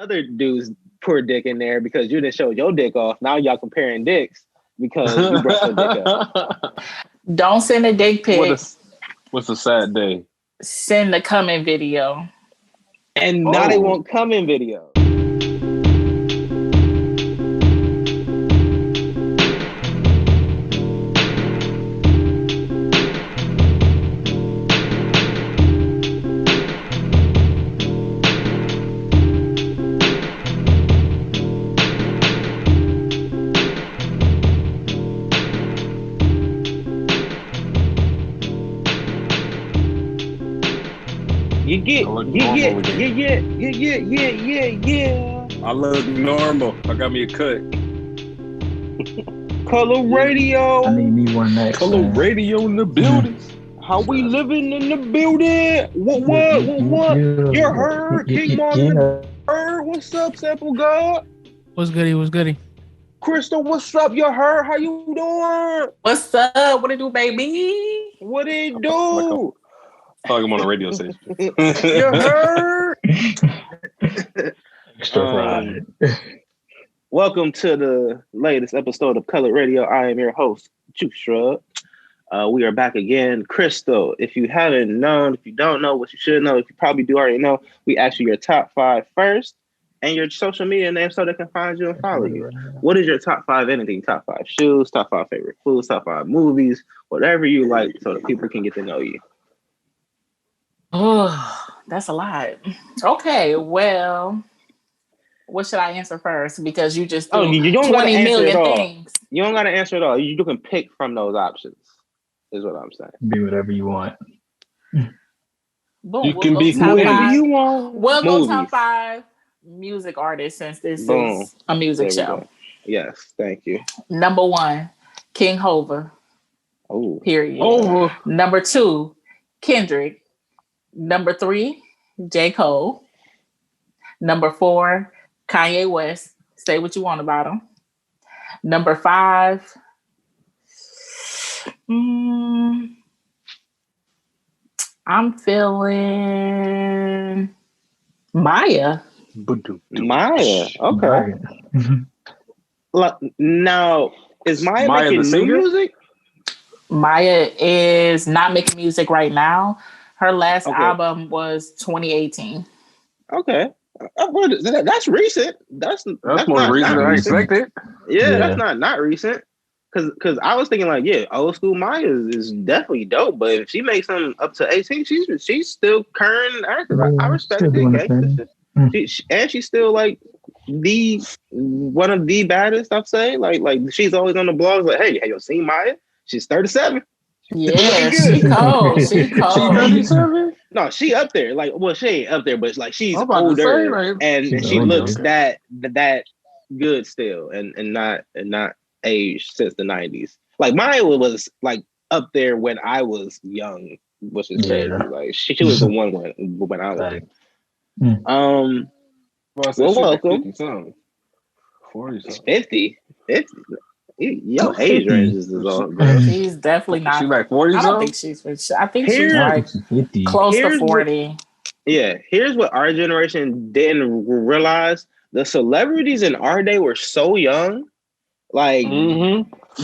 other dude's poor dick in there because you didn't show your dick off. Now y'all comparing dicks because you brought your dick up. Don't send a dick pic. What's a sad day? Send the coming video. And now they won't come in video. Yeah. I look normal. I got me a cut. Color radio. I need me one next. Color radio in the building. How we living in the building? What? You're her, King Marvin. Her, what's up, Sample God? What's goody? Crystal, what's up? You're her. How you doing? What's up? What it do, baby? What it do? I feel like I'm on a radio station. You're her. Extra Welcome to the latest episode of Color Radio. I am your host, Juice Shrub. We are back again. Crystal, if you haven't known, if you don't know what you should know, if you probably do already know, we ask you your top 5 first and your social media name so they can find you and follow you. What is your top 5 anything? Top 5 shoes, top 5 favorite foods, top 5 movies, whatever you like so that people can get to know you. Oh, that's a lot. Okay, well, what should I answer first? Because you just threw you don't 20 million things. You don't got to answer it all. You can pick from those options, is what I'm saying. Be whatever you want. Boom, you can be whoever you want. We'll go top 5 music artists since this is a music show. Yes, thank you. Number 1, King Hova. Oh, period. Oh. Number 2, Kendrick. Number 3, J. Cole. Number 4, Kanye West. Say what you want about him. Number 5, I'm feeling Maya. Maya. Okay. Now, is Maya making new music? Maya is not making music right now. Her last album was 2018. Okay. That's recent. That's more recent than I expected. Yeah, that's not recent. Cause I was thinking like, old school Maya is definitely dope, but if she makes them up to 18, she's still current and active. I respect it. And she's still like one of the baddest, I'd say. Like she's always on the blogs like, hey, have you seen Maya? She's 37. Yeah, she cold. She cold. She 37? No, she up there. Like, well, she ain't up there, but like she's older and she looks that good still, and not aged since the 90s. Like Maya was like up there when I was young, which is crazy. Like she was the one when I was young. Well, welcome. 50. Your age ranges is all. She's definitely not. She's like 40. I don't think she's. I think she's like 50. Close to 40. Here's what our generation didn't realize: the celebrities in our day were so young. Like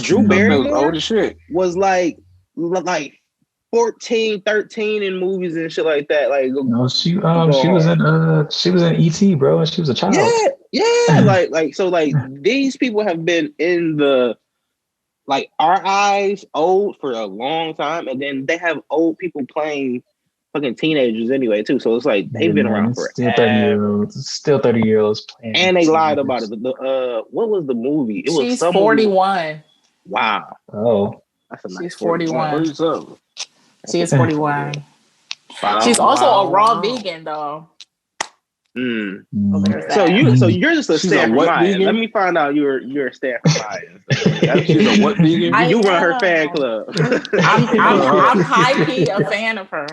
Drew Barrymore old as shit. Was like 14, 13 in movies and shit like that. Like no, she was in E.T., bro, and she was a child. Yeah. like these people have been in the like our eyes old for a long time, and then they have old people playing fucking teenagers anyway too. So it's like they've been around for still 30-year-olds playing. And they lied about it. What was the movie? It was she's 41. Wow. Oh, that's a nice. She's 41. She is 41. Wow. She's also a raw vegan though. So you're just a stand for Maya. Let me find out you're a stand for Maya. She's a what vegan? You run her fan club. I'm high key a fan of her.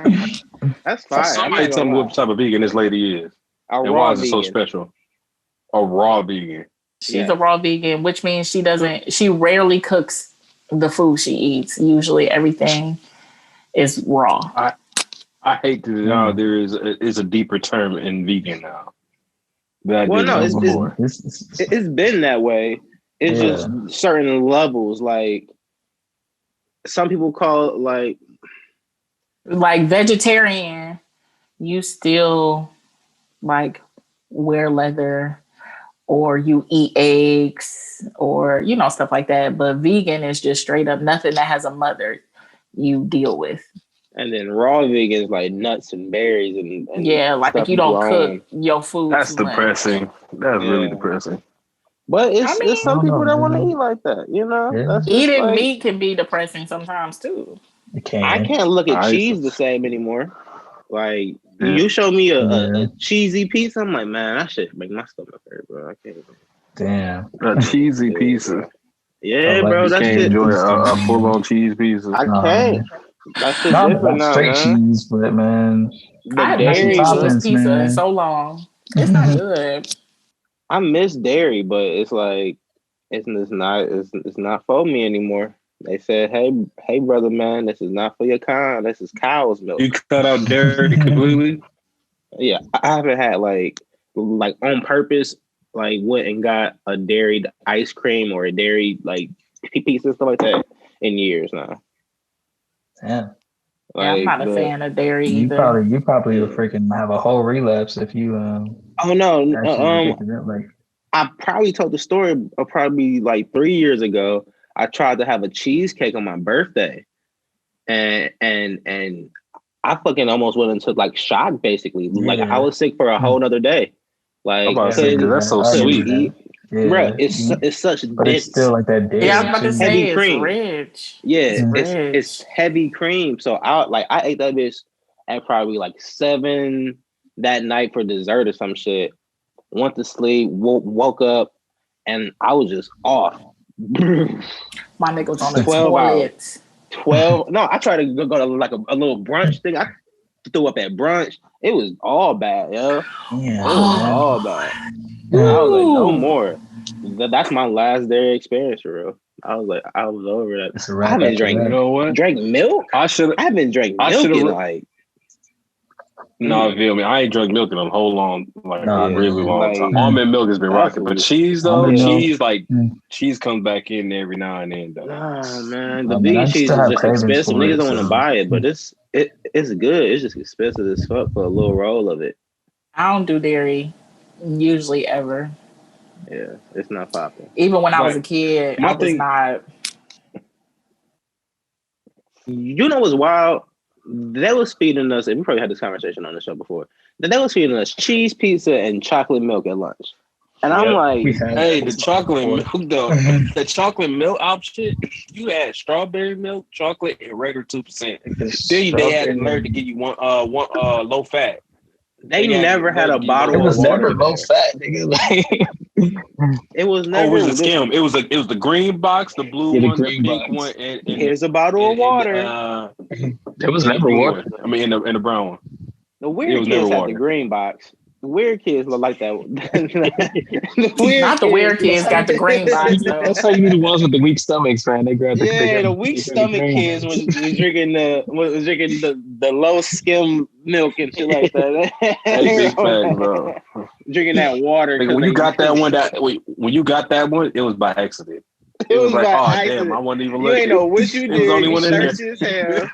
That's fine. Somebody tell me what type of vegan this lady is. And why is it so special? A raw vegan. She's a raw vegan, which means she rarely cooks the food she eats. Usually everything is raw. I hate to know there is a deeper term in vegan now. Well, no, it's been that way. It's just certain levels. Like some people call it like vegetarian. You still like wear leather, or you eat eggs, or stuff like that. But vegan is just straight up nothing that has a mother you deal with. And then raw vegan is like nuts and berries and like you don't cook your food. That's depressing. That's really depressing. But it's some people that want to eat like that, That's eating meat can be depressing sometimes too. I can't look at cheese the same anymore. Like you show me a cheesy pizza, I'm like, man, that shit make my stomach hurt, bro. I can't. Damn, a cheesy pizza. Yeah, bro, that shit. Enjoy a full-on cheese pizza. I can't. That's different now, straight man. cheese, but man, I haven't had cheese pizza in so long. It's not good. I miss dairy, but it's like it's not for me anymore. They said, hey, brother, man, this is not for your kind. This is cow's milk. You cut out dairy completely? Yeah, I haven't had like on purpose, like went and got a dairy ice cream or a dairy like pizza stuff like that in years now. Yeah. I'm not a fan of dairy either. You probably will freaking have a whole relapse if you. Oh no! I probably told the story probably like 3 years ago. I tried to have a cheesecake on my birthday, and I fucking almost went into like shock. Basically, like I was sick for a whole nother day. Like that's so sweet. Bro, it's such but dense. It's still like that dairy. Yeah, I'm about to say it's cream. Rich. Yeah, it's heavy cream. So I ate that bitch at probably like 7 that night for dessert or some shit. Went to sleep, woke up, and I was just off. My nigga was on the 12 hours. 12. No, I tried to go to like a little brunch thing. I threw up at brunch. It was all bad, yo. Yeah, it was all bad. I was like, no more. That's my last dairy experience for real. I was over that. I haven't drank milk. I haven't drank milk in like. No, feel me. I ain't drunk milk in a whole really long time. Almond milk has been rocking, but cheese though, cheese comes back in every now and then. Though. Nah, man, the vegan cheese is just expensive. Niggas don't want to buy it, but it's good. It's just expensive as fuck for a little roll of it. I don't do dairy usually ever. Yeah, it's not popping. Even when I was a kid, I was not. You know what's wild? They was feeding us, and we probably had this conversation on the show before, that they was feeding us cheese pizza and chocolate milk at lunch. And I'm like, hey, the chocolate milk though, the chocolate milk option, you had strawberry milk, chocolate, and regular 2%. Then they had to learn to give you one low fat. They never had a bottle of water. It was never low fat, nigga. It was never. Oh, it was a skim. It was the green box, the blue one, the pink one, and here's a bottle of water. There was never water. I mean, in the brown one. The weird kids had the green box. The weird kids look like that. Not the weird kids got the green box. That's how you knew the ones with the weak stomachs, man. They grabbed the weak stomach kids was drinking the low skim milk and shit like that. Big fact, bro. Drinking that water. When you got that one, it was by accident. It was like, oh accident. Damn, I wasn't even looking. You ain't know what you did. It was only one in there.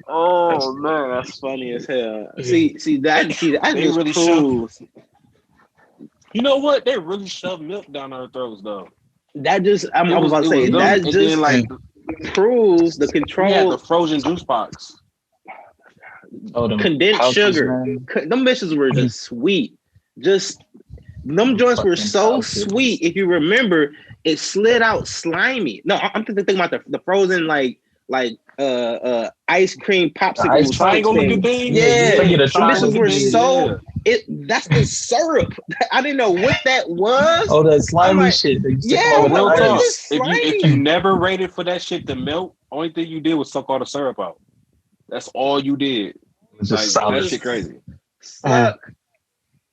Oh man, that's funny as hell. See that just really proves. You know what? They really shoved milk down our throats, though. That just I was about to say that just like proves the control. Yeah, the frozen juice box. Condensed sugar. Them bitches were just sweet. Just them joints were so sweet. If you remember, it slid out slimy. No, I'm thinking about the frozen like ice cream popsicle triangle looking thing. Yeah, the were so that's the syrup. I didn't know what that was. Oh, that slimy shit. Yeah, if you never rated for that shit to melt, only thing you did was suck all the syrup out. That's all you did. Just that shit crazy. Suck.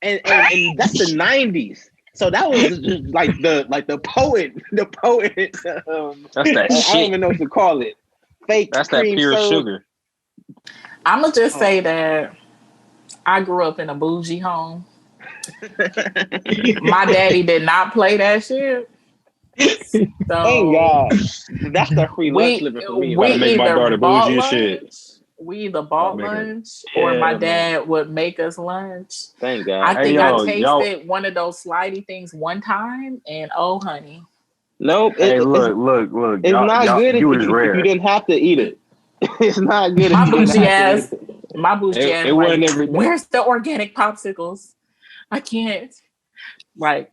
And that's the 90s. So that was just like the poet. That's that shit. I don't even know what to call it. Fake. That's that pure sugar. I'm gonna just say that I grew up in a bougie home. My daddy did not play that shit. So Thank God. That's the free lunch living for me. We About to make my either daughter bought bougie and lunch, shit. we either bought Make her- lunch, or my Yeah, dad would make us lunch. Thank God. I think yo, I tasted y'all- one of those slidey things one time, and oh, honey, Nope. Hey, look. It's not good if You was you rare. didn't have to eat it. It's not good. my if you didn't bougie have ass, to eat it. my bougie ass, It wasn't like, every day. where's the organic popsicles? I can't. Like,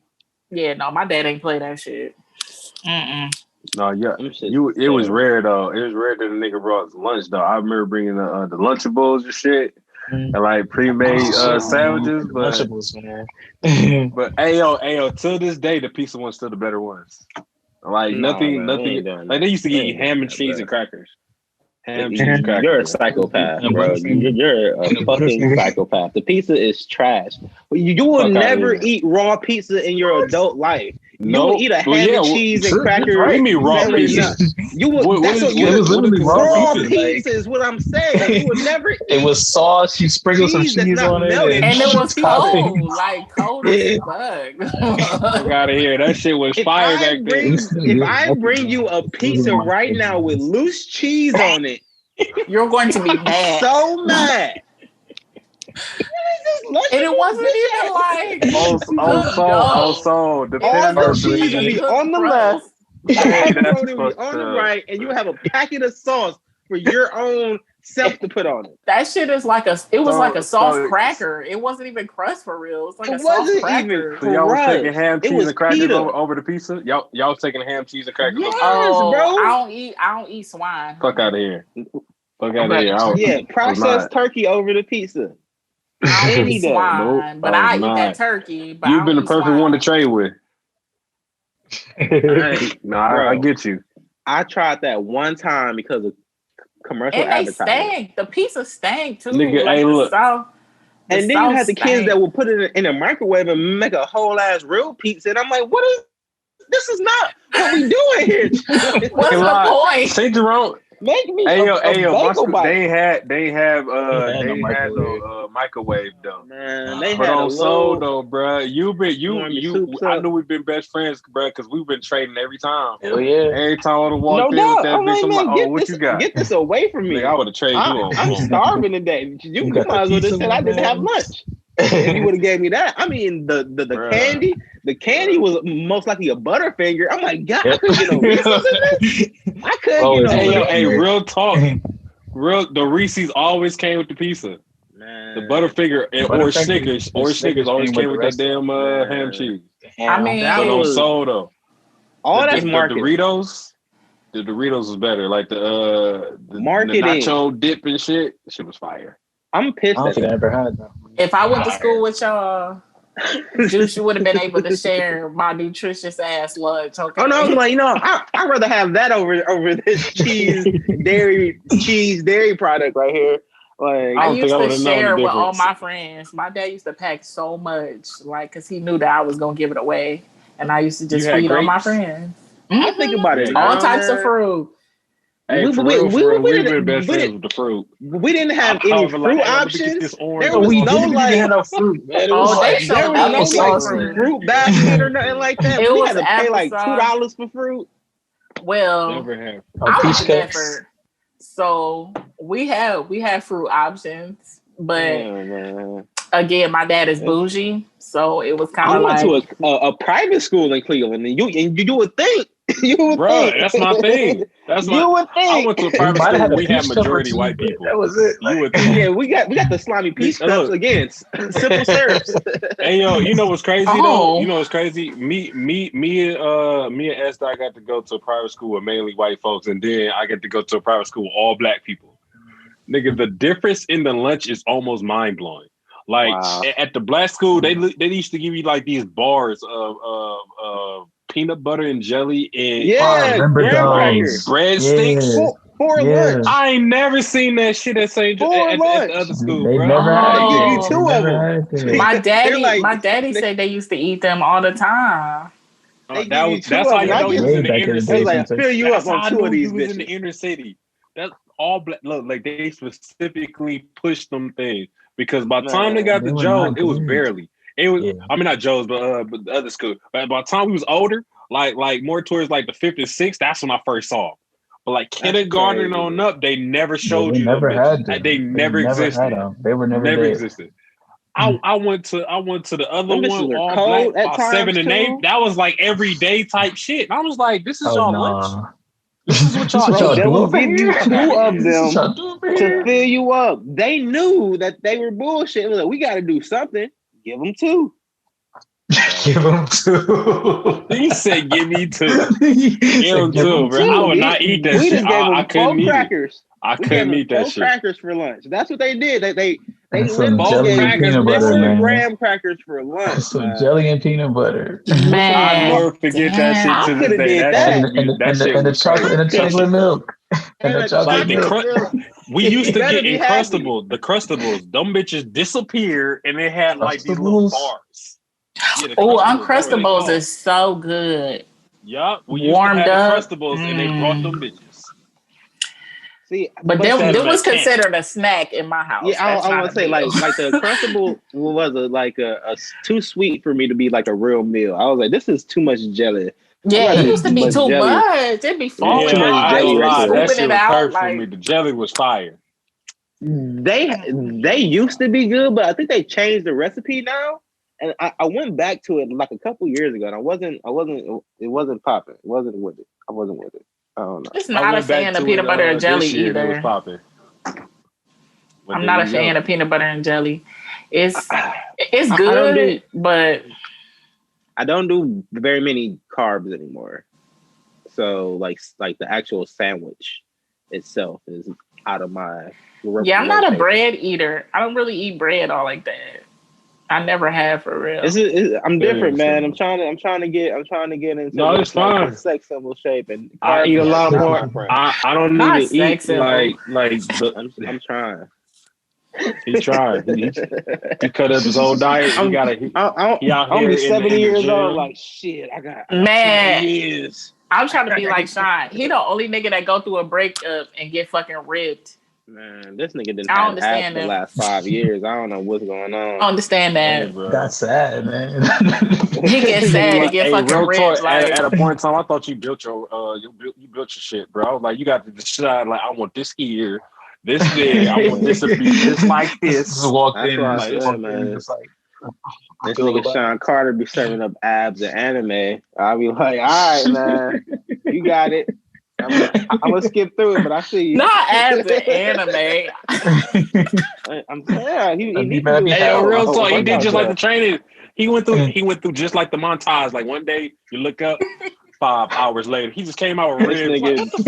yeah, no, my dad ain't play that shit. Mm-mm. No, yeah, Them shit's it was terrible. rare though. It was rare that a nigga brought lunch though. I remember bringing the Lunchables and shit, and like pre-made sandwiches. But Lunchables, man. but ayo, till this day, the pizza one's still the better ones. Like Nah, nothing. man, we ain't doing Like that. they used to We give ain't you ham doing and that, cheese bro. and crackers. Ham, cheese, and crackers. You're a psychopath, And bro. Butterfinger. You're a And fucking Butterfinger. psychopath. The pizza is trash. You will Fuck outta never here. eat raw pizza in your adult life. You No, will eat a ham and cheese and true, cracker. What do you mean raw sandwich. pizza? You will. What That's is- what what you. is- was literally what is Raw pizza? pizza is what I'm saying. You would never eat. It was sauce. You sprinkled some Cheese that's cheese not on it, melted. And it was topping. cold, like cold as Fuck fuck. out of here. That shit was fire back then. If I bring you a pizza right now with loose cheese on it, You're going to be mad. so mad. What is this And it wasn't even like Also, the all the First cheese will be Good on the crust. left, Hey, that's macaroni will be fucked on the up. right, and you have a packet of sauce for your own self to put on it. That shit is like a. It was So- like a soft so- cracker. It wasn't even crust for real. It was like It a soft wasn't cracker. even So y'all was crust. taking ham, It cheese, was and crackers pita. over the pizza? Y'all was taking ham, cheese, and crackers Yeah. over Oh, bro. I don't eat swine. Fuck out of here. Fuck out of But, here. I was yeah, processed not. turkey over the pizza. I don't Any eat day. swine, Nope, but I I was eat not. that turkey. But You've I been the don't eat perfect one to swine. trade with. Hey, No, I get you. I tried that one time because of commercial And they advertising. stank. The pizza stank too. Nigga, like hey, the look. South, And then you South had the kids stank. that will put it in a microwave and make a whole ass real pizza. And I'm like, this is not what we doing here. What's Hey, the lie. point? St. Jerome. Make me Hey a yo, my bagel school, bite. they ain't have no microwave. microwave though. Man, they But had a on soul little... though, bruh, warm your soups I up. knew we've been best friends, bruh, because we've been trading every time. Hell yeah. Every time I would have No walked in with doubt. that I'm bitch, like, I'm man, like, oh, what you got? get this away from me. Nigga, I would have traded you on. I'm starving today. You got might as the well just pizza said I didn't man. have lunch. If you would have gave me that. I mean, the Bruh. candy, was most likely a Butterfinger. I'm like, God, I couldn't get no Reese's in this. I couldn't Oh, get no Hey, yo, Reese's. hey, real talk. The Reese's always came with the pizza. Man. The Butterfinger or Butterfinger- Snickers. Or Snickers always came with that damn ham cheese. I mean, That But on was- soul though. all the, that's the marketing. Doritos. The Doritos was better. Like the Marketing. nacho dip and shit. Shit was fire. I'm I pissed don't at think I that. ever had that. if I went to school with y'all, Juice, you would have been able to share my nutritious ass lunch. Okay. Oh no, I'm like, I'd rather have that over this dairy product right here. Like, I don't think used I to would've known share the with all difference. my friends. My dad used to pack so much, like, cause he knew that I was gonna give it away, and I used to just You had feed all my grapes? friends. I think about it. All now, types of man. fruit. Hey, We- for we- real, we- for real, we we've didn't- been best we friends with the fruit. We didn't have I any was like, fruit hey, let me get options. this orange. There was we no didn't like. even have no fruit, man. It Oh, was they like, showed There me was no apple like sauce. fruit basket or nothing like that. It We was had to pay like applesauce. $2 for fruit. Well, Never have. I peach was in cups. Bedford, so we had fruit options, but Yeah, man. again, my dad is bougie, so it was kind I of went like to a private school in Cleveland, and you would think Bro, that's my thing. That's you my. would I think. went to a We private might have school. had a We had peach cup or majority two, white but people. that was it. You would think. Yeah, we got the slimy peach Look. cups again. Simple syrups. Hey yo, you know what's crazy Oh. though? You know what's crazy? Me and Esther, I got to go to a private school with mainly white folks, and then I get to go to a private school with all black people. Nigga, the difference in the lunch is almost mind blowing. Like Wow. at the black school, they used to give you like these bars of peanut butter and jelly and Yeah, remember graham those. crackers. breadsticks. For Yeah. lunch. I ain't never seen that shit at St. For at the lunch. other school, They bro. never Oh. had They give you that. two They of never them. had that. my They're daddy. like- my daddy said they used to eat them all the time. They give That you was two that's of how them. you I know he get- was in Way the back in inner the It's city. day. like, fill you up That's how on I two knew of he these was in the bitches. inner city. That's all black. Look, like they specifically pushed them things. because by the time they got They to were Joe's, not it was good. barely. It was. Yeah. I mean, not Joe's, but the other school. But by the time we was older, like more towards like the 5th and 6th, that's when I first saw them. But like kindergarten crazy. on up, they never showed they you them never bitches. had them. They never had existed. them. They were never Never there. existed. I went to the other Them bitches one, were all cold black, at by times, 7 and 8. too. That was like everyday type shit. And I was like, this is Oh y'all lunch? no. This is what This y'all what y'all eat? They do will over give you here? 2 of This what them y'all do over to here? fill you up. They knew that they were bullshit. It was like, we got to do something. Give them 2. Give them 2. He said, give me 2. He Give said, them give 2, them bro. 2. I would not eat that We shit. just gave I them couldn't 4 eat it. crackers. I We gave couldn't them eat that 4 shit. crackers for lunch. That's what they did. They And some literally jelly gave and peanut butter, 4 man. graham crackers for lunch. Some man. jelly and peanut butter. Man, I'll never forget that shit I to this coulda day. did That that. shit, and the was chocolate crazy. and the chocolate milk. And the a chocolate Like the milk. milk. we used to Better get be happy. the Crustables. Them bitches disappear, and they had like these little Crustables? bars. Yeah, the oh, Crustables, that's what they Uncrustables called. is so good. Yeah, we used to Warmed have the up. Crustables, and they brought them bitches. See, But But them, that it is was a can. considered a snack in my house. yeah, That's I not want a to say meal. like the Crustable was a too sweet for me to be like a real meal. I was like, this is too much jelly. Yeah, I'm it not used to be much too jelly. much. It'd be falling too much out. I I ain't jelly used gonna to be right lie, there. that scooping shit it was out. perfect for me. Like, The jelly was fire. They used to be good, but I think they changed the recipe now. And I went back to it like a couple years ago, and it wasn't popping. It wasn't with it. I wasn't with it. I don't know. it's I not a went back fan of to peanut it butter and jelly this year, and it was either. popping. But I'm there not a you fan go. of peanut butter and jelly. It's I don't good, but I don't do very many carbs anymore. So like the actual sandwich itself is out of my yeah, I'm not a rotation. bread eater. I don't really eat bread all like that. I never have for real. I'm different, man. I'm Similar. trying to get into No, it's fine. the sex symbol shape, and I carbs eat a is lot not more. my friend. I don't Not even eat sex symbol. I'm trying. He's trying. He cut up his whole diet. He out I'm here be in 70 the years gym. old. Like shit, I got 2 Man. more years. I'm trying to be like Sean. He the only nigga that go through a breakup and get fucking ripped. Man, this nigga didn't I have abs understand for the that. last 5 years. I don't know what's going on. I understand Hey, that. bro. That's sad, man. He gets sad to get Hey, fucking real ripped. talk, Like, at a point in time, I thought you built your you built your shit, bro. I was like, you got to decide. Like, I want this here, this there. I want this to be just like this. Just walked That's in, what I just said, walked man. in, just like This feel nigga the Sean Carter be serving up abs and anime. I'll be like, all right, man, you got it. I'm gonna skip through it, but I see you. not as an anime. I'm saying he I'd be needs mad to do if he Hey, yo, had real one. talk. He did workout just like the though. training. He went through just like the montage. Like one day you look up, 5 hours later, he just came out with This ribs. This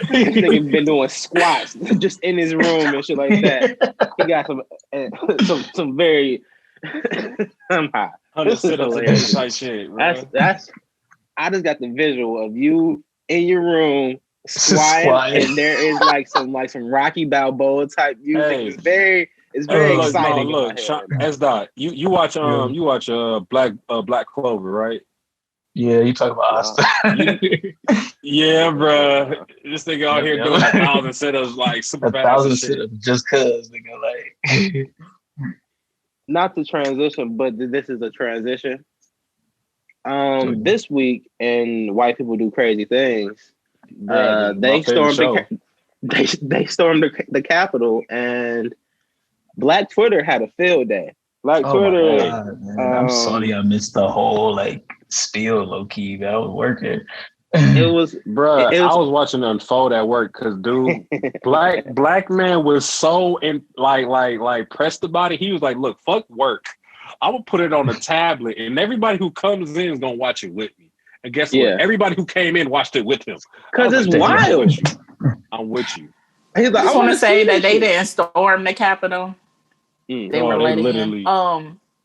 nigga been doing squats just in his room and shit like that. He got some very I'm hot. This is hilarious. Type shit, bro. That's I just got the visual of you in your room squatting, and there is like some Rocky Balboa type music. Hey. It's very Look, exciting. no, look, S-Dot, you watch Black Clover, right? Yeah, you talk about Asta. Yeah, bro. This nigga out here doing 1,000 sit-ups like super fast. 1,000 and shit. sit-ups just cause, nigga, like. Not to transition, but this is a transition. This week in White People Do Crazy Things, they stormed they stormed the Capitol, and Black Twitter had a field day. Black Twitter. God, man. I'm sorry I missed the whole like spiel, low key. I was working. It was, bro. I was watching it unfold at work because, dude, black man was so in like pressed about it. He was like, "Look, fuck work. I'm gonna put it on a tablet, and everybody who comes in is gonna watch it with me." And guess what? Everybody who came in watched it with him. Because it's wild. I'm with you. I just want to say that they didn't storm the Capitol. They were letting literally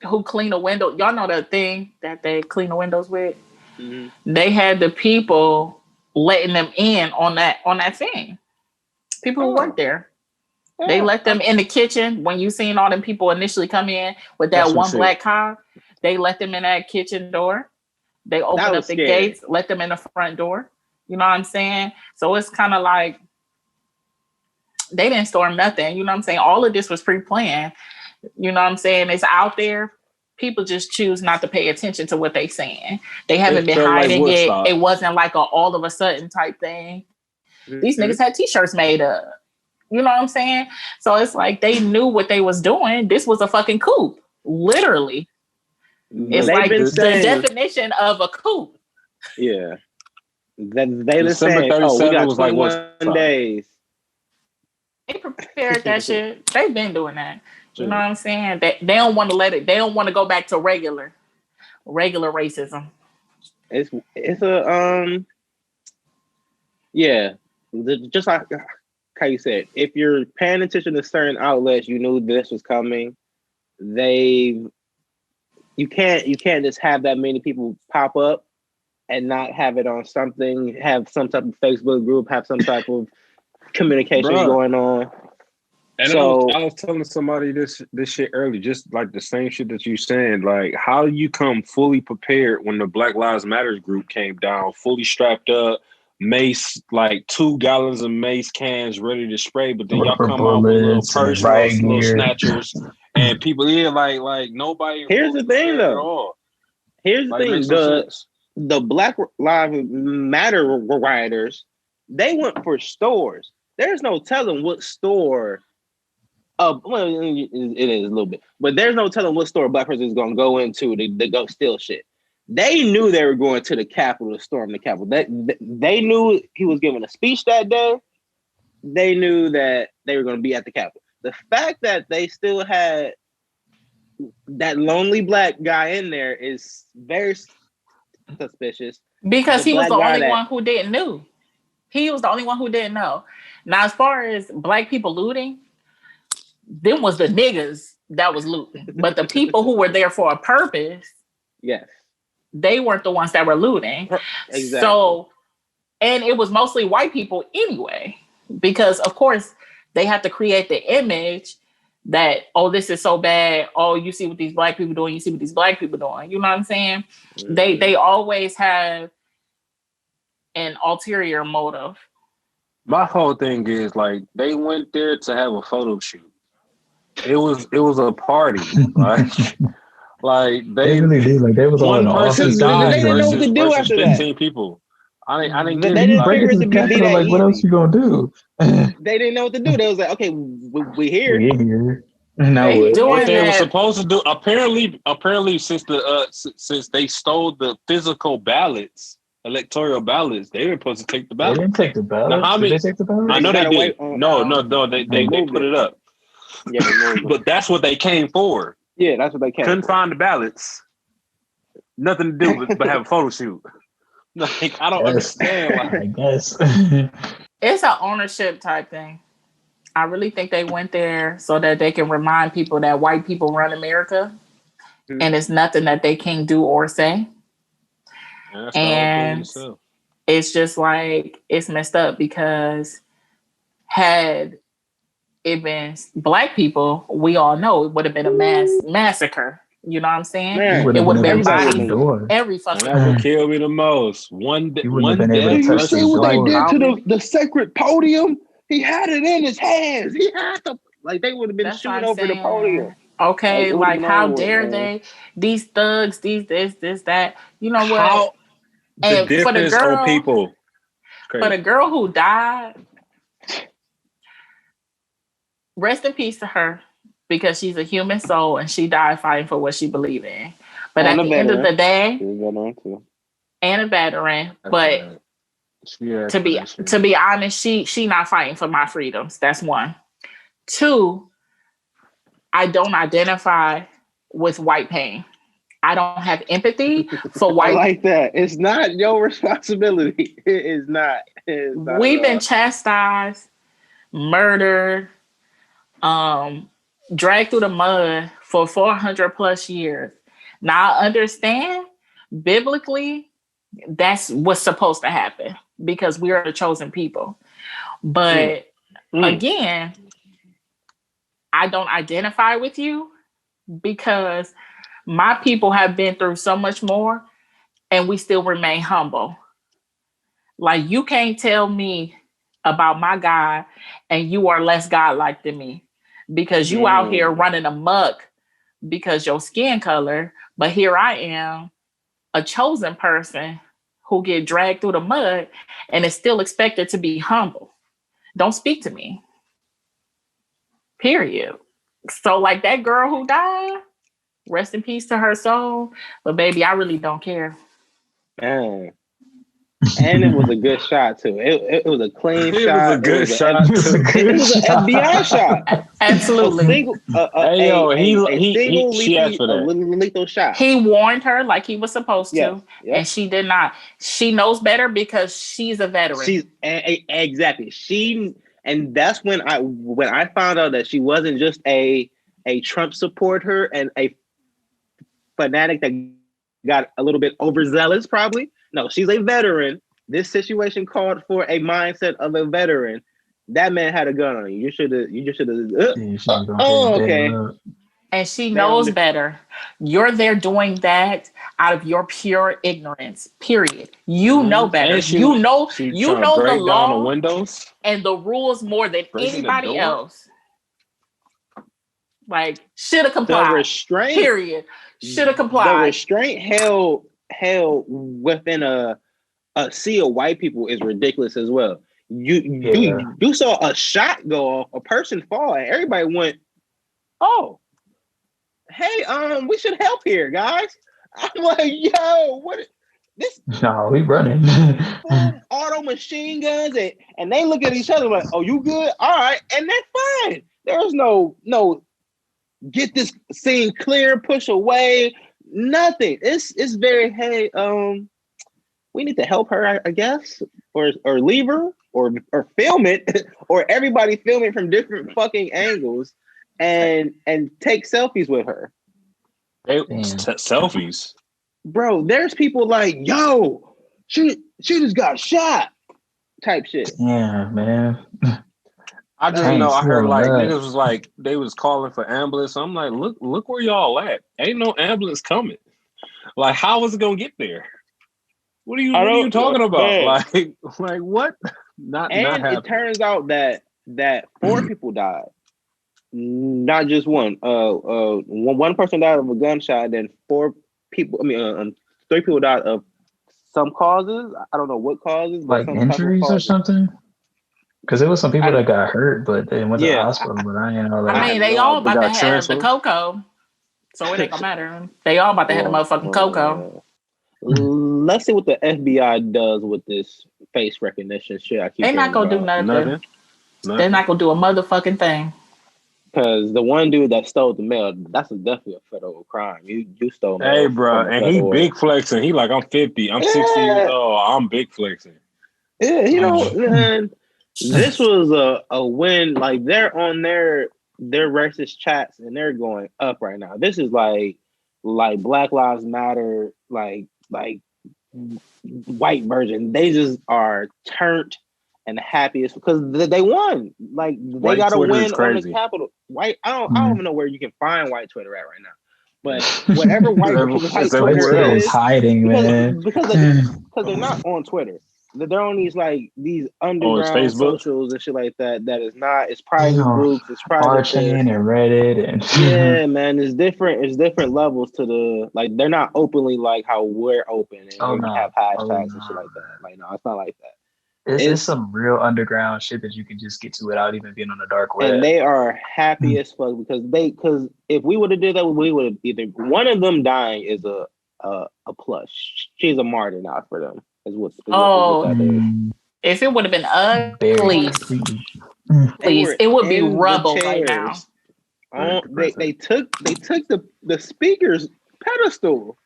who clean the window. Y'all know the thing that they clean the windows with. Mm-hmm. They had the people letting them in on that thing. People who work there. Yeah. They let them in the kitchen. When you seen all them people initially come in with that one black car, they let them in that kitchen door. They opened up the gates, let them in the front door. You know what I'm saying? So it's kind of like They didn't storm nothing. You know what I'm saying? All of this was pre-planned. You know what I'm saying? It's out there. People just choose not to pay attention to what they saying. They haven't been felt like hiding it. Woodstock. It wasn't like a all of a sudden type thing. These niggas had t-shirts made up. You know what I'm saying? So it's like they knew what they was doing. This was a fucking coup. Literally. It's They've like been the saying- definition of a coup. Yeah. They've been December saying, oh, we 37 got was like 21 Woodstock. days. They prepared that shit. They've been doing that. You know what I'm saying? They don't want to let it. They don't want to go back to regular racism. It's a yeah, just like how you said, if you're paying attention to certain outlets, you knew this was coming. You can't just have that many people pop up and not have it on something, have some type of Facebook group, have some type of communication Bruh. going on. And So- I was telling somebody this shit early, just like the same shit that you saying. Like, how you come fully prepared when the Black Lives Matters group came down, fully strapped up, mace, like 2 gallons of mace cans ready to spray, but then y'all Rubber come out with little bullets and purse, riot little gear. snatchers, and people, like nobody. Here's the thing, prepared though. at all. Here's the Like, thing: makes no sense. the Black Lives Matter rioters, they went for stores. There's no telling what store. Well, it is a little bit, but there's no telling what store a black person is going to go into to go steal shit. They knew they were going to the Capitol to storm the Capitol. They knew he was giving a speech that day. They knew that they were going to be at the Capitol. The fact that they still had that lonely black guy in there is very suspicious. Because The he was the black guy only that- one who didn't know. He was the only one who didn't know. Now, as far as black people looting, them was the niggas that was looting. But the people who were there for a purpose, Yes, they weren't the ones that were looting. exactly. So, and it was mostly white people anyway, because of course they have to create the image that, oh, this is so bad. Oh, you see what these black people doing. You see what these black people doing. You know what I'm saying? They always have an ulterior motive. My whole thing is like they went there to have a photo shoot. It was a party, right? Like They really did. Like they was all one in the person office. died They didn't know what to do versus after that. 15 people. I didn't They get didn't it. You Like, break figure into it the to be Capitol, that like what else easy. you gonna do? They didn't know what to do. They was like, okay, we here. We in here. Now They what? do- what they were that- supposed to do apparently since they stole the physical ballots, electoral ballots, they were supposed to take the They ballots. didn't take the ballot. Now, how Did many- they take the ballot? I know they gotta did. wait on- No, they moved put it. it up. Yeah, they moved it. But that's what they came for. Yeah, that's what they came. Couldn't find the ballots. Nothing to do but have a photo shoot. Like, I don't Yes. understand. Like, I guess. It's an ownership type thing. I really think they went there so that they can remind people that white people run America, and it's nothing that they can do or say. that's the whole thing And itself. it's just like, it's messed up, because had it been black people, we all know it would have been a massacre. You know what I'm saying? Man, It would have been everybody bodies would've every fucking And that would kill me the most. One You wouldn't have been able to dead touch person. the door. to the sacred podium? He had it in his hands. He had to, like, they would have been That's what shooting I'm over the saying. podium. Okay, Like, like what how do you know, dare man? they? These thugs, these this, that. You know what? How the And for the difference girl, on people. for the girl who died, rest in peace to her, because she's a human soul and she died fighting for what she believed in. But And at a the end of the day, She got on too. and a veteran, but to be honest, she not fighting for my freedoms. That's one. Two, I don't identify with white pain. I don't have empathy for I white. like that. It's not your responsibility. It is not. It is not We've at all. been chastised, murdered, dragged through the mud for 400 plus years. Now I understand biblically that's what's supposed to happen, because we are the chosen people. But again, I don't identify with you, because my people have been through so much more and we still remain humble. Like, you can't tell me about my God and you are less godlike than me because you out here running amok because your skin color, but here I am, a chosen person who get dragged through the mud and is still expected to be humble. Don't speak to me. Period. So like that girl who died, rest in peace to her soul. But baby, I really don't care. Man. And it was a good shot too. It was a clean It shot. was a good shot. It was an FBI shot. Absolutely. A single, Hey, yo, she asked for that. A lethal shot. He warned her like he was supposed to, yep. and she did not. She knows better because she's a veteran. She's exactly. And that's when I found out that she wasn't just a Trump supporter and a fanatic that got a little bit overzealous, probably. No, she's a veteran. This situation called for a mindset of a veteran. That man had a gun on you. You just should have. Okay. And she knows better. You're there doing that out of your pure ignorance. Period. You know better. You know the law windows and the rules more than anybody else. Like, should have complied. The restraint. Period. Should have complied. The restraint held within a sea of white people is ridiculous as well. You saw a shot go off, a person fall, and everybody went, "Oh, hey, we should help here, guys." I'm like, "Yo, what? This? No, we running." Auto machine guns, and they look at each other like, "Oh, you good? All right," and they're fine. There's no get this scene clear, push away. Nothing. It's very, hey, we need to help her, I guess, or leave her, or film it, or everybody film it from different fucking angles, and take selfies with her. Selfies, bro. There's people like, yo, she just got shot, type shit. Yeah, man. I just know I heard like niggas was like they was calling for ambulance. I'm like, look where y'all at. Ain't no ambulance coming. Like, how is it gonna get there? What are you talking about? Man. Like what? Not it turns out that 4 people died, not just one. One person died of a gunshot, then 4 people. 3 people died of some causes. I don't know what causes, like injuries or something. Because there was some people that got hurt, but they went to the hospital. But I ain't know that. I mean, they all about to have the cocoa, so it ain't gonna matter. They all about to have the motherfucking cocoa. Let's see what the FBI does with this face recognition shit. They're not gonna do nothing. They're not gonna do a motherfucking thing. Because the one dude that stole the mail, that's definitely a federal crime. You stole mail. Hey, bro, and he big flexing. He like, I'm 50. I'm 60 years old. I'm big flexing. Yeah, man. This was a win. Like, they're on their racist chats and they're going up right now. This is like Black Lives Matter, like white version. They just are turned and the happiest because they won. Like, they got a win on the Capitol. White, I don't even know where you can find white Twitter at right now. But whatever white Twitter is hiding, man, because they're not on Twitter. They're on these underground socials and shit like that. That is not. It's private groups. It's private. 4chan and Reddit and yeah, man. It's different. It's different levels to the They're not openly like how we're open and we have hashtags and shit like that. Like, no, it's not like that. It's some real underground shit that you can just get to without even being on the dark web. And they are happy as fuck because if we would have did that, we would have either one of them dying is a plus. She's a martyr now for them. What that is. If it would have been us, please, it would be rubble right now. They took the speaker's pedestal.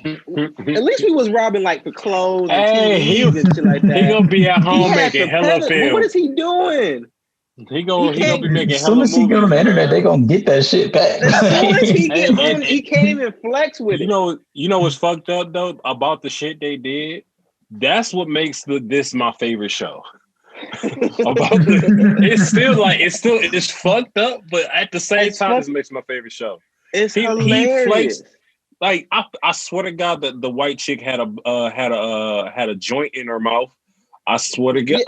At least we was robbing for clothes and TVs and shit like that. He gonna be at home making hella film. What is he doing? He gonna be making hella. As soon as he get on the internet, they gonna get that shit back. As soon as he get on, he can't even flex with it. You know what's fucked up though about the shit they did? That's what makes this my favorite show. It's fucked up, but at the same time, it makes my favorite show. It's hilarious. I swear to God that the white chick had a joint in her mouth I swear to God.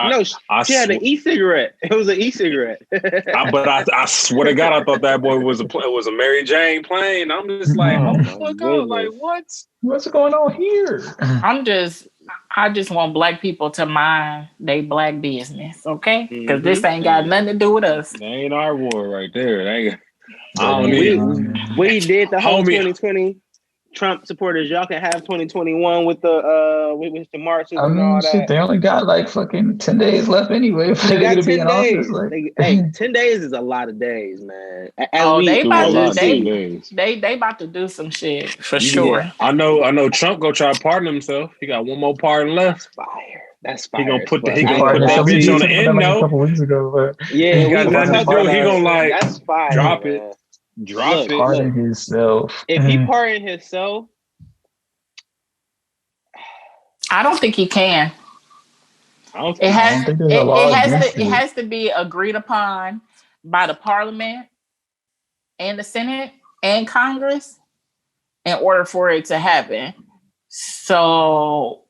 She had an e-cigarette. It was an e-cigarette. I swear to God, I thought that boy was a Mary Jane plane. I'm just like, oh my God, like what? What's going on here? I just want black people to mind they black business, okay? Because this ain't got nothing to do with us. That ain't our war right there. We did the whole 2020 Trump supporters. Y'all can have 2021 with the marches and all that. They only got like fucking 10 days left anyway. They got 10 days. Like, 10 days is a lot of days, man. They about to do some shit for sure. Yeah. I know Trump gonna try to pardon himself. He got one more pardon left. That's fire. He gonna put that bitch on the end note. A couple weeks ago, but he got nothing to do. He gonna like that's fire, drop man. it. Drop it. Pardon himself. If he pardon himself, I don't think he can. It has to be agreed upon by the Parliament and the Senate and Congress in order for it to happen. So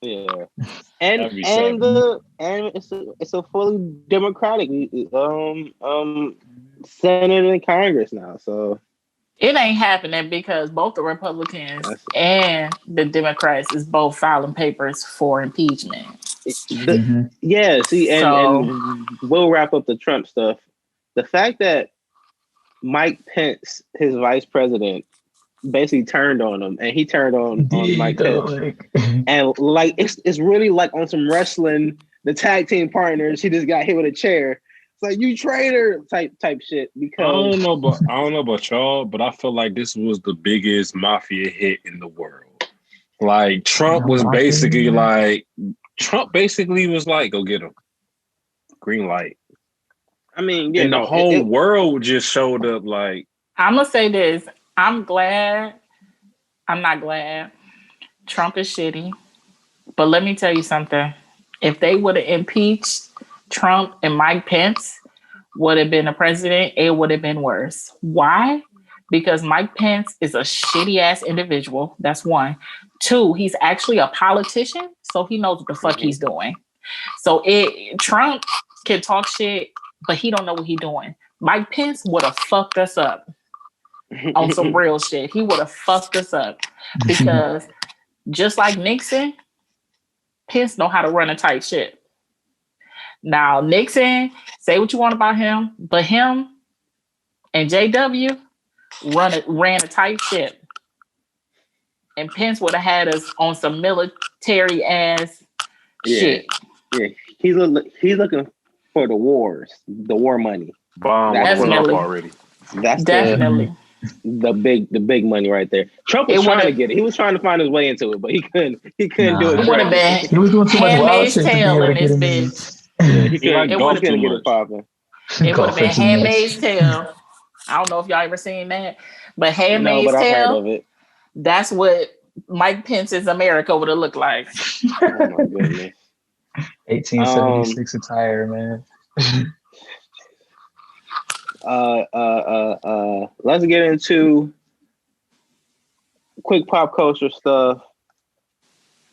yeah, and it's a fully democratic Senate and Congress now, so it ain't happening because both the Republicans and the Democrats is both filing papers for impeachment. Yeah, see, and we'll wrap up the Trump stuff. The fact that Mike Pence, his vice president, basically turned on him, and he turned on Mike Pence, and like it's really like on some wrestling, the tag team partners. He just got hit with a chair. It's like, you traitor type shit. Because I don't know about y'all, but I feel like this was the biggest mafia hit in the world. Like Trump basically was like, go get him. Green light. I mean, yeah, and the whole world just showed up. Like, I'm gonna say this. I'm not glad. Trump is shitty. But let me tell you something. If they would have impeached Trump and Mike Pence would have been the president, it would have been worse. Why? Because Mike Pence is a shitty ass individual. That's one. Two, he's actually a politician, so he knows what the fuck he's doing. So Trump can talk shit, but he don't know what he's doing. Mike Pence would have fucked us up on some real shit. He would have fucked us up because just like Nixon, Pence know how to run a tight ship. Now, Nixon, say what you want about him, but him and JW ran a tight ship. And Pence would have had us on some military ass shit. Yeah, he's looking for the war money. Bomb went up already. That's definitely the big money right there. Trump was trying to get it. He was trying to find his way into it, but he couldn't do it. It would have been he was doing too much Handmaid's Tale in this bitch. It would have been get it popping. It would have been Handmaid's Tale. I don't know if y'all ever seen that, but Handmaid's Tale. That's what Mike Pence's America would have looked like. Oh my goodness. 1876 attire, man. Let's get into quick pop culture stuff.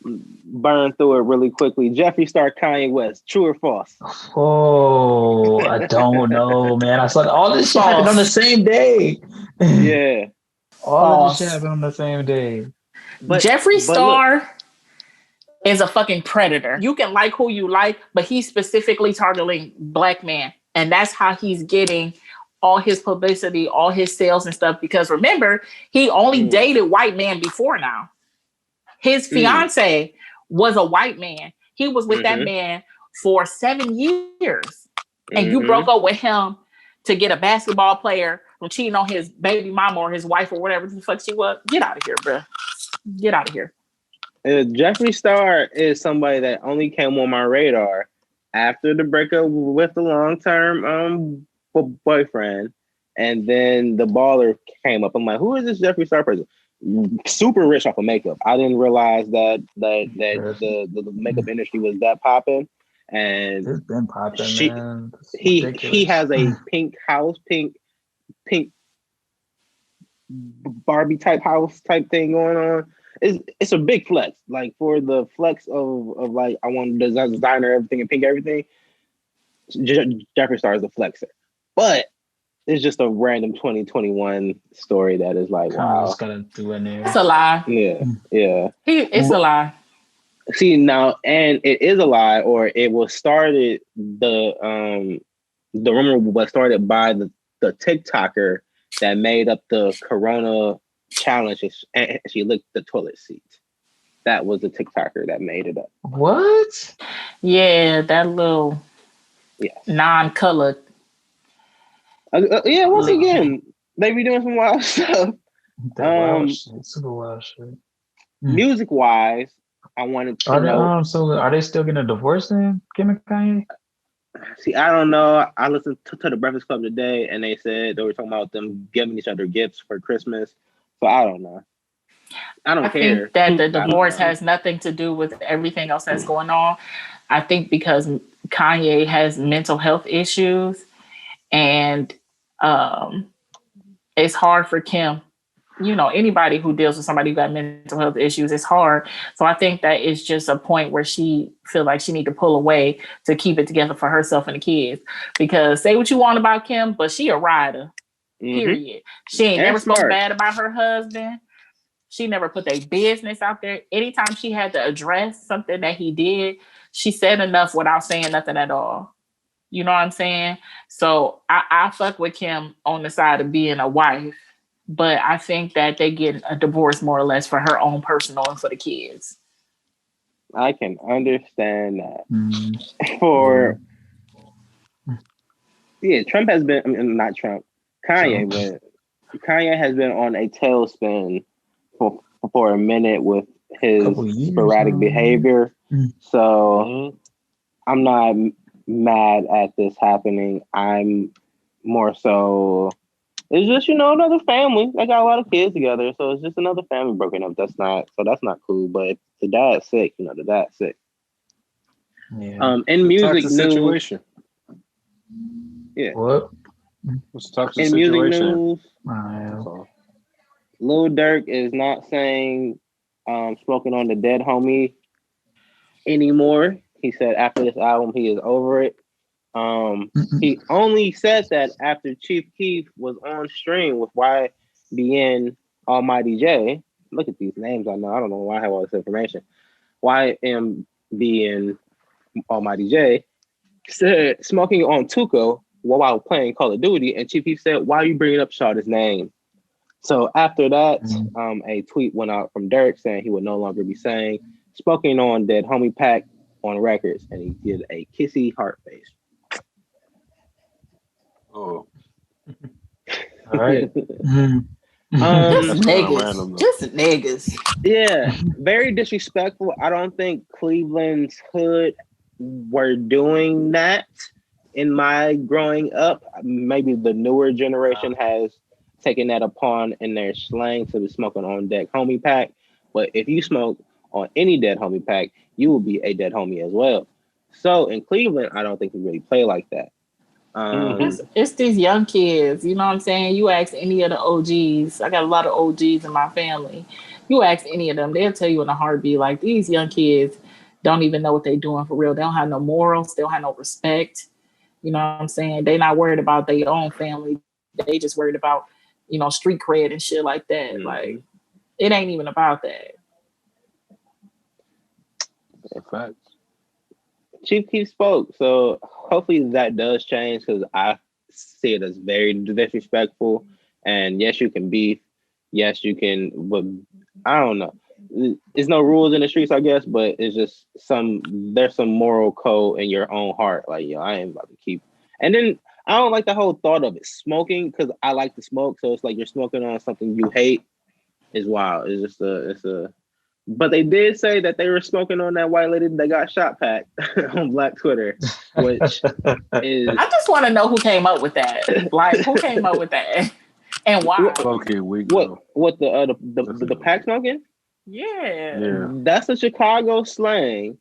Burn through it really quickly. Jeffree Star, Kanye West, true or false? Oh, I don't know, man. I saw all this shit happened on the same day. Yeah. All this shit happened on the same day. But Jeffree Star is a fucking predator. You can like who you like, but he's specifically targeting black men. And that's how he's getting all his publicity, all his sales and stuff. Because remember, he only dated white men before now. His fiance was a white man. He was with that man for 7 years. And you broke up with him to get a basketball player from cheating on his baby mama or his wife or whatever the fuck she was. Get out of here, bro. Get out of here. Jeffree Star is somebody that only came on my radar after the breakup with the long-term boyfriend. And then the baller came up. I'm like, who is this Jeffree Star person? Super rich off of makeup. I didn't realize that the makeup industry was that popping. And it's been popping, man. He has a pink house, pink Barbie type house type thing going on. it's a big flex. Like for the flex of like I want to designer everything and pink everything. Jeffree Star is a flexer, but it's just a random 2021 story that is like, wow, just gotta do it there. It's a lie. Yeah. It's a lie. See now, and it is a lie, or it was started. The rumor was started by the TikToker that made up the Corona challenge, and she licked the toilet seat. That was the TikToker that made it up. What? Yeah, that little non-colored. Yeah, once again, they be doing some wild stuff. Super wild shit. Music wise, I wanted to know. So are they still getting a divorce then, Kim and Kanye? See, I don't know. I listened to the Breakfast Club today, and they said they were talking about them giving each other gifts for Christmas. So I don't know. I don't care. Think that the divorce has nothing to do with everything else that's going on. I think because Kanye has mental health issues, and it's hard for Kim. You know, anybody who deals with somebody who got mental health issues, it's hard. So I think that it's just a point where she feel like she need to pull away to keep it together for herself and the kids. Because say what you want about Kim, but she a rider. Period. She ain't never spoken bad about her husband. She never put their business out there. Anytime she had to address something that he did, she said enough without saying nothing at all. You know what I'm saying? So I fuck with Kim on the side of being a wife. But I think that they get a divorce more or less for her own personal and for the kids. I can understand that. Trump has been, not Trump, Kanye, but Kanye has been on a tailspin for a minute with his sporadic behavior. So I'm not mad at this happening. I'm more so... It's just, another family. They got a lot of kids together, so it's just another family broken up. That's not cool. But if the dad's sick, the dad's sick. Yeah. In music news, situation. Yeah. What? What's the toxic in situation? Music news, Lil Durk is not saying smoking on the dead homie anymore. He said after this album, he is over it. He only said that after Chief Keef was on stream with YBN Almighty J. Look at these names I know. I don't know why I have all this information. YBN Almighty J said smoking on Tuco while playing Call of Duty, and Chief Keef said, "Why are you bringing up Shawty's name?" So after that, a tweet went out from Durk saying he would no longer be saying smoking on dead homie Pac on records, and he did a kissy heart face. Oh. All right. Just niggas. Yeah, very disrespectful. I don't think Cleveland's hood were doing that in my growing up. Maybe the newer generation has taken that upon in their slang to be smoking on dead homie Pac. But if you smoke on any dead homie Pac, you will be a dead homie as well. So in Cleveland, I don't think we really play like that. It's these young kids, you know what I'm saying? You ask any of the OGs, I got a lot of OGs in my family. You ask any of them, they'll tell you in a heartbeat, like these young kids don't even know what they're doing for real. They don't have no morals, they don't have no respect. You know what I'm saying? They're not worried about their own family. They just worried about, street cred and shit like that. Like, it ain't even about that. In fact. Chief Keef spoke, so hopefully that does change, because I see it as very disrespectful. And yes, you can beef. Yes, you can, but I don't know. There's no rules in the streets, I guess, but it's just there's some moral code in your own heart. Like, I ain't about to keep. And then I don't like the whole thought of it smoking, because I like to smoke. So it's like you're smoking on something you hate. Is wild. It's just But they did say that they were smoking on that white lady that got shot Pac on Black Twitter, which is... I just want to know who came up with that. Like, who came up with that, and why? Okay, what the Pac smoking? Yeah, that's a Chicago slang,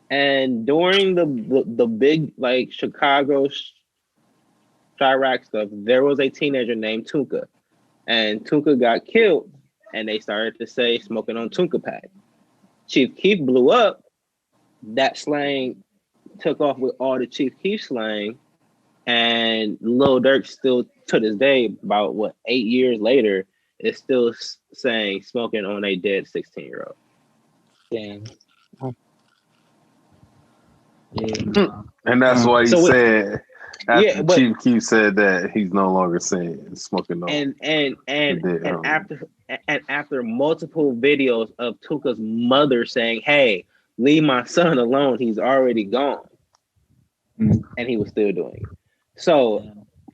and during the big like Chicago Chirac stuff, there was a teenager named Tunka, and Tunka got killed and they started to say smoking on Tonka Pack. Chief Keef blew up. That slang took off with all the Chief Keef slang, and Lil Durk still to this day, about 8 years later, is still saying smoking on a dead 16-year-old. Damn. Yeah. And that's why he said after Chief Keef said that he's no longer saying smoking on. And after multiple videos of Tuka's mother saying, "Hey, leave my son alone, he's already gone," and he was still doing it. So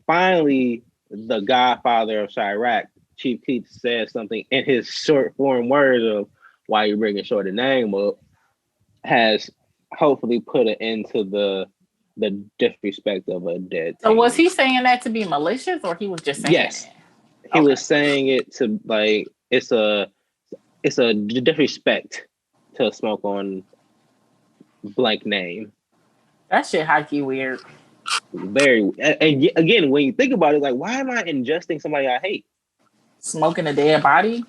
finally, the godfather of Chirac, Chief Keef, said something in his short form words of "Why you bringing Shorty name up," has hopefully put an end to the disrespect of a dead. So was he saying that to be malicious, or he was just saying it? He was saying it to like it's a disrespect to smoke on blank name. That shit hikey weird. Very. And again, when you think about it, like, why am I ingesting somebody I hate? Smoking a dead body.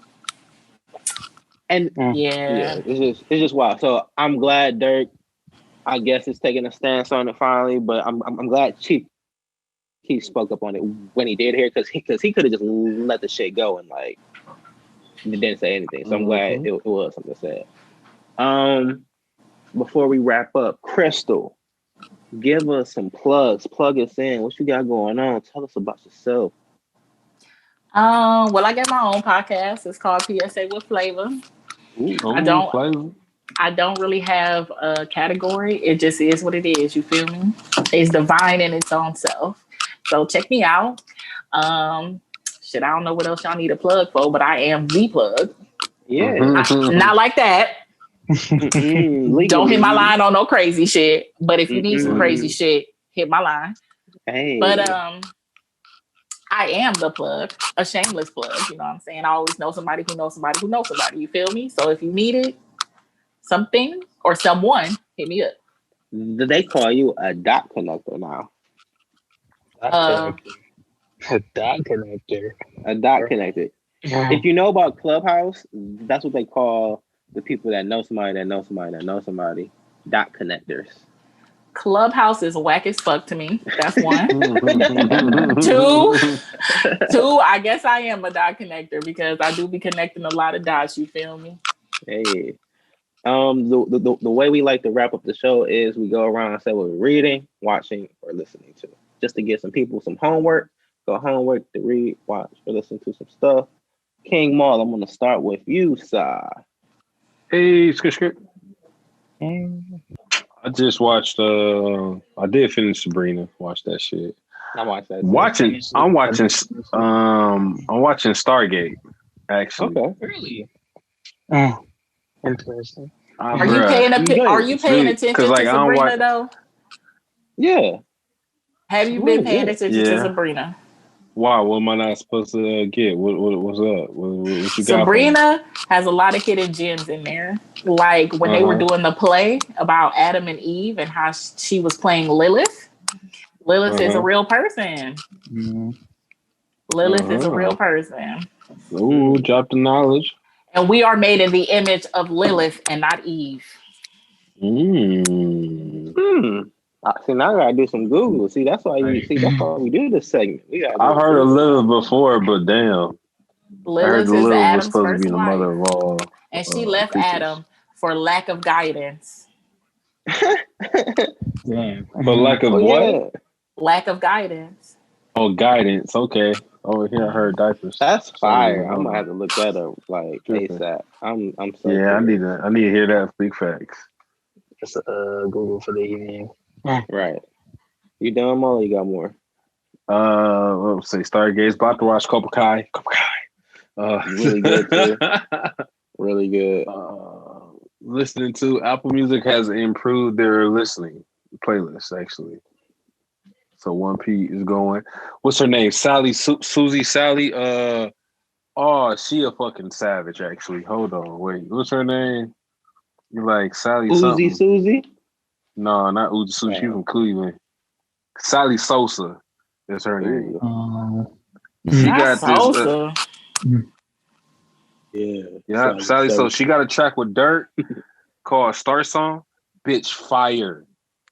And it's just wild. So I'm glad Durk, I guess, is taking a stance on it finally. But I'm glad Chief Keef spoke up on it when he did here, because he could have just let the shit go and like didn't say anything. So I'm glad it was something said. Before we wrap up, Crystal, give us some plugs. Plug us in. What you got going on? Tell us about yourself. Well, I got my own podcast. It's called PSA with Flavor. I don't really have a category. It just is what it is. You feel me? It's divine in its own self. So check me out. I don't know what else y'all need a plug for, but I am the plug. Yeah. Not like that. Don't hit my line on no crazy shit. But if you need some crazy shit, hit my line. Hey. But I am the plug, a shameless plug. You know what I'm saying? I always know somebody who knows somebody who knows somebody. You feel me? So if you need it, something or someone, hit me up. They call you a dot connector now. A dot connector. A dot connector. If you know about Clubhouse, that's what they call the people that know somebody that know somebody that know somebody. Dot connectors. Clubhouse is whack as fuck to me. That's one. Two, I guess I am a dot connector because I do be connecting a lot of dots. You feel me? Hey. The way we like to wrap up the show is we go around and say what we're reading, watching, or listening to, just to give some people some homework. Go homework to read, watch, or listen to some stuff. King Maul, I'm going to start with you, Sa. Hey, skip. I just watched. I did finish Sabrina. Watch that shit. I watched that. I'm watching Stargate. Actually. Okay. Really? Interesting. Are you paying attention to Sabrina though? Yeah. Have you been paying attention to Sabrina? Wow, what am I not supposed to get? What's up? What you Sabrina has a lot of hidden gems in there. Like when they were doing the play about Adam and Eve and how she was playing Lilith. Lilith is a real person. Lilith is a real person. Ooh, drop the knowledge. And we are made in the image of Lilith and not Eve. See, now I gotta do some Google. See, that's why we do this segment. I've heard of Lilith before, but damn. Lilith is Adam's supposed to first be the wife. mother of all. And she left Adam for lack of guidance. Damn. For lack of what? Yeah. Lack of guidance. Oh, guidance. Okay. Over here, I heard diapers. That's fire. I'm gonna have to look that up like ASAP. I'm so I need to hear that. Big facts. Just Google for the evening. Right. You done, Mo? You got more? Let's say Stargaze. About to watch Cobra Kai. Really good too. Really good. Listening to Apple Music has improved their listening playlist actually. So 1P is going. What's her name? Susie Sally. She a fucking savage actually. Hold on, wait. What's her name? You like Sally something? Susie? No, not Uzi Susie. She's from Cleveland. Sally Sosa is her name. She got Sosa. Yeah, Sally. So she got a track with Dirt called Start Song. Bitch, fire.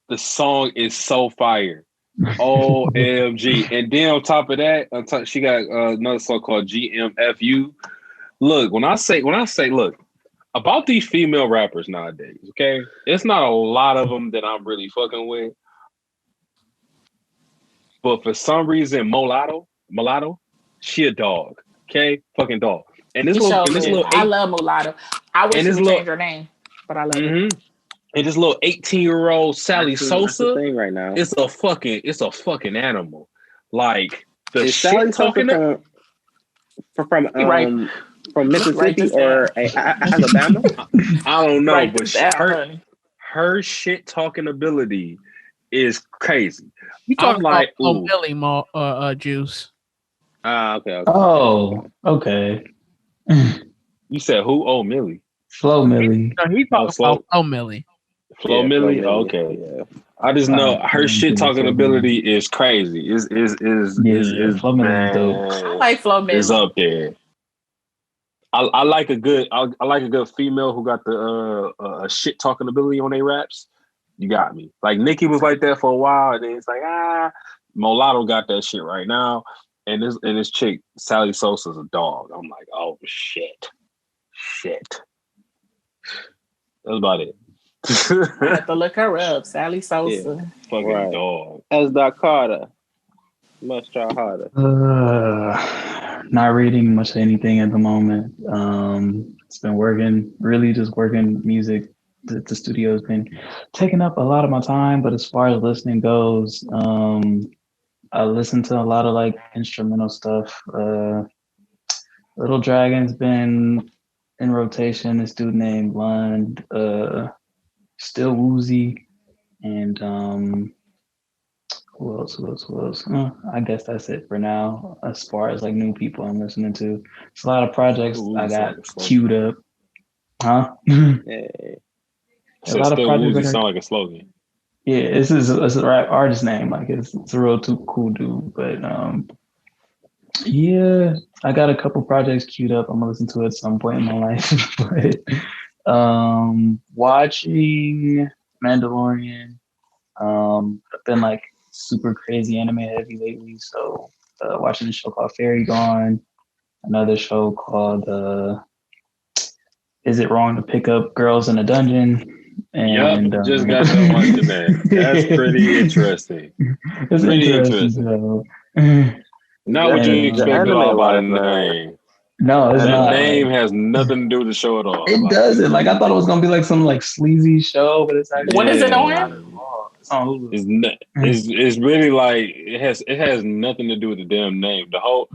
The song is so fire. OMG. And then on top of that, she got another song called GMFU. Look, when I say, look, about these female rappers nowadays, okay? It's not a lot of them that I'm really fucking with. But for some reason, Mulatto, she a dog. Okay? Fucking dog. And this little I love Mulatto. I wish she would change her name, but I love it. And this little 18-year-old Sally Sosa thing right now. It's a fucking animal. Like the is shit Sally talking from Mississippi or Alabama? I don't know, but her shit talking ability is crazy. You talking like Millie Juice. Okay. Oh, okay. You said who? Oh, Millie. Flo Millie. No, he talking about Flo Millie. Flo Millie? Okay. Yeah. I just know her shit talking ability is crazy. Is Flo Millie dope. I like Flo Millie. Is up there. I like a good female who got the shit talking ability on their raps. You got me. Like Nicki was like that for a while, and then it's like Mulatto got that shit right now, and this chick Sally Sosa's a dog. I'm like, oh shit. That's about it. I have to look her up. Sally Sosa. Fucking dog. As Doc Carter. Must try harder. Not reading much of anything at the moment. It's been working music. The studio's been taking up a lot of my time, but as far as listening goes, I listen to a lot of like instrumental stuff. Little Dragon's been in rotation. This dude named Lund, Still Woozy, and who else? I guess that's it for now. As far as like new people I'm listening to, it's a lot of projects I got queued up. Huh? A lot of projects sound like a slogan. Yeah, it's a rap artist name. Like it's a real too cool dude. But yeah, I got a couple projects queued up. I'm gonna listen to it at some point in my life. But watching Mandalorian. I've been like super crazy anime heavy lately. So watching a show called Fairy Gone, another show called Is It Wrong to Pick Up Girls in a Dungeon? And just got done watching that. That's pretty interesting. It's pretty interesting. Not what you expect at all about the name. No, it's not. The name has nothing to do with the show at all. It doesn't. Like I thought it was gonna be like some like sleazy show, but it's actually what is it on? It's really like it has nothing to do with the damn name. The whole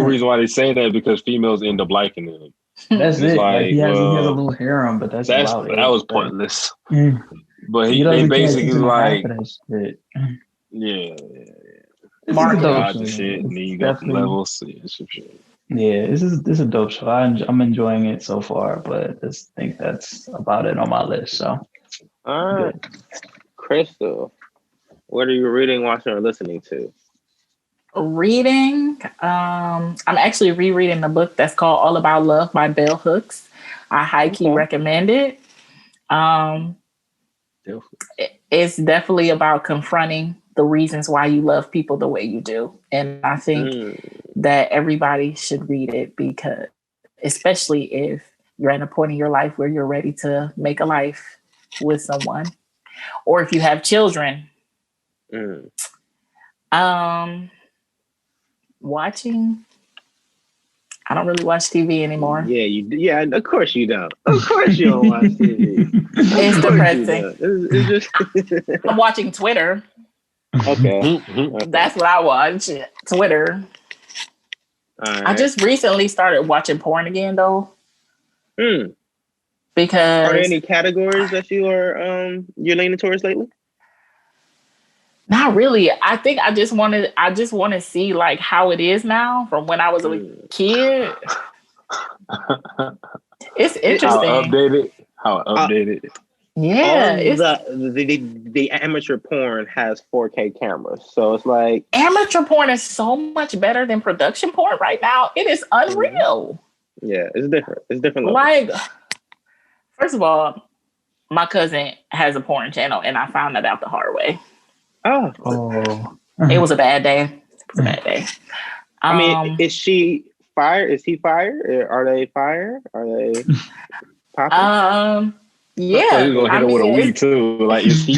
reason why they say that is because females end up liking them. That's it. Like, he has a little harem, but that was pointless. But they basically like market shit, and then you got the levels and some shit. Yeah, this is a dope show. I'm enjoying it so far, but I just think that's about it on my list. So, all right, Crystal, what are you reading, watching, or listening to? Reading. I'm actually rereading the book that's called All About Love by Bell Hooks. I high-key recommend it. It's definitely about confronting the reasons why you love people the way you do. And I think that everybody should read it, because especially if you're at a point in your life where you're ready to make a life with someone, or if you have children. Watching, I don't really watch TV anymore. Yeah, of course you don't. Of course you don't watch TV. It's depressing. It's just I'm watching Twitter. Okay. That's what I watch. Twitter. Right. I just recently started watching porn again though. Because are there any categories that you're leaning towards lately? Not really. I think I just want to see like how it is now from when I was a kid. It's interesting. How updated. Yeah, the amateur porn has 4K cameras, so it's like amateur porn is so much better than production porn right now. It is unreal. Yeah, it's different. It's different. Like, first of all, my cousin has a porn channel, and I found that out the hard way. Oh. It was a bad day. It was a bad day. I mean, is she fire? Is he fire? Are they fire? Are they popping? Yeah. So he's gonna hit her with a weed too. Like, is he?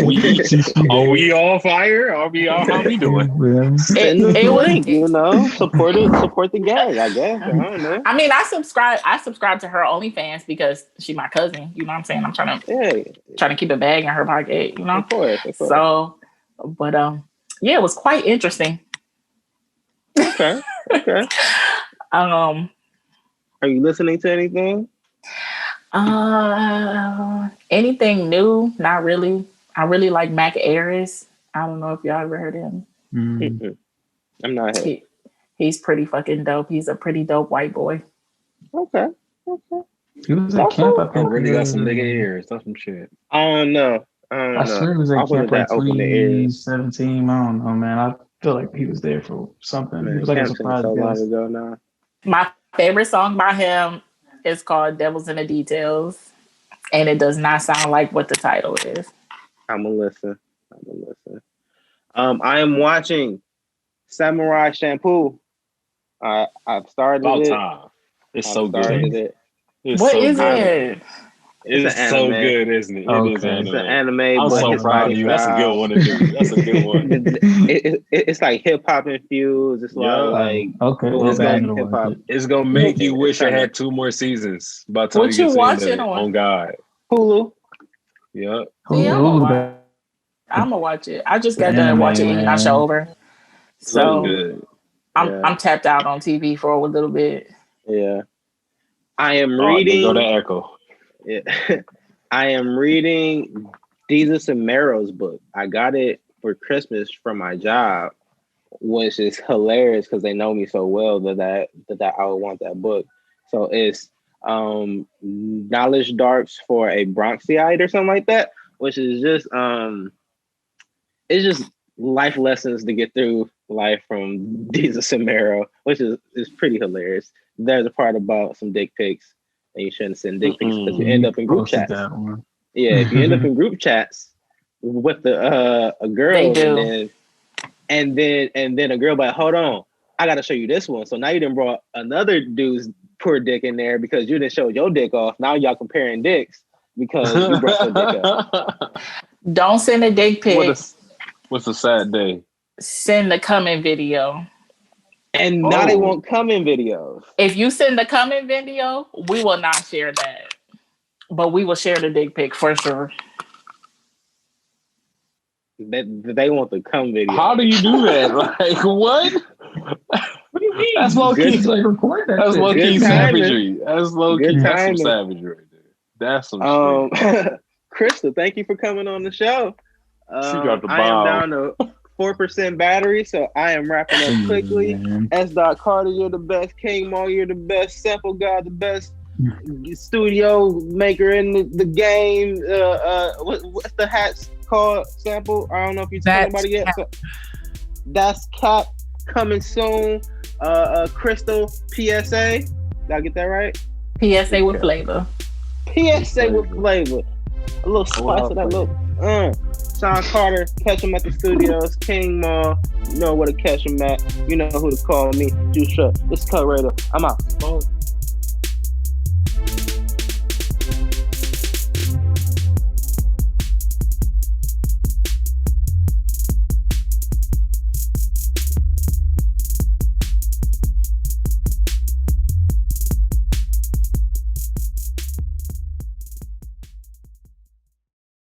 Weed? Are we all fire? Are we all? How we doing? Send us the link, support the gang. I guess. I don't know. I mean, I subscribe to her OnlyFans because she's my cousin. You know what I'm saying? I'm trying to keep a bag in her pocket. You know. Of course. So, but yeah, it was quite interesting. Okay. Are you listening to anything? Anything new? Not really. I really like Mac Ayres. I don't know if y'all ever heard of him. Mm-hmm. I'm not. He's pretty fucking dope. He's a pretty dope white boy. Okay. He was at camp. I think really got some nigga ears. That's some shit. I don't know. I swear he was at camp like 2017. I don't know, man. I feel like he was there for something. Man, he was like a surprise so long guest. ago now. My favorite song by him is called Devils in the Details, and it does not sound like what the title is. I'm gonna listen. I am watching Samurai Champloo. I've started About it. time. It's so good. What is it? It's so good, isn't it? Okay. It's an anime. I'm so proud of you. That's a good one to do. That's a good one. It's like hip hop infused. It's like okay. It's gonna make you wish it had 2 more seasons. By the time what you watching on God? Hulu. Yeah. I'm gonna watch it. I just got done watching Inuyasha. So good. I'm tapped out on TV for a little bit. Yeah. I am reading. Go to Echo. Yeah. I am reading Jesus and Mero's book. I got it for Christmas from my job, which is hilarious because they know me so well that I would want that book. So it's Knowledge Darts for a Bronxiite or something like that, which is just it's just life lessons to get through life from Jesus and Mero, which is pretty hilarious. There's a part about some dick pics. And you shouldn't send dick pics because you end up in group chats. Yeah, if you end up in group chats with a girl, and then a girl like, hold on, I gotta show you this one. So now you done brought another dude's poor dick in there because you didn't show your dick off. Now y'all comparing dicks because you brought your dick up. Don't send a dick pic. What's a sad day? Send the coming video. And now they won't come in videos. If you send the coming video, we will not share that. But we will share the dick pic for sure. They want the come video. How do you do that? Like, what? What do you mean? That's low key. Like, record that. That's low key savagery. That's low key. That's some savagery. That's some shit. Krista, thank you for coming on the show. She dropped the ball. I am down to 4% battery, so I am wrapping up quickly. S. Carter, you're the best. King Maul, you're the best. Sample God, the best studio maker in the game. What's the hats called? Sample? I don't know if you told anybody yet. So, that's Cap coming soon. Crystal PSA. Did I get that right? PSA with flavor. PSA with flavor. A little spice of that little. Sean Carter, catch him at the studios. King Maul, you know where to catch him at. You know who to call me. Juice Truck. This is Color Radio. I'm out.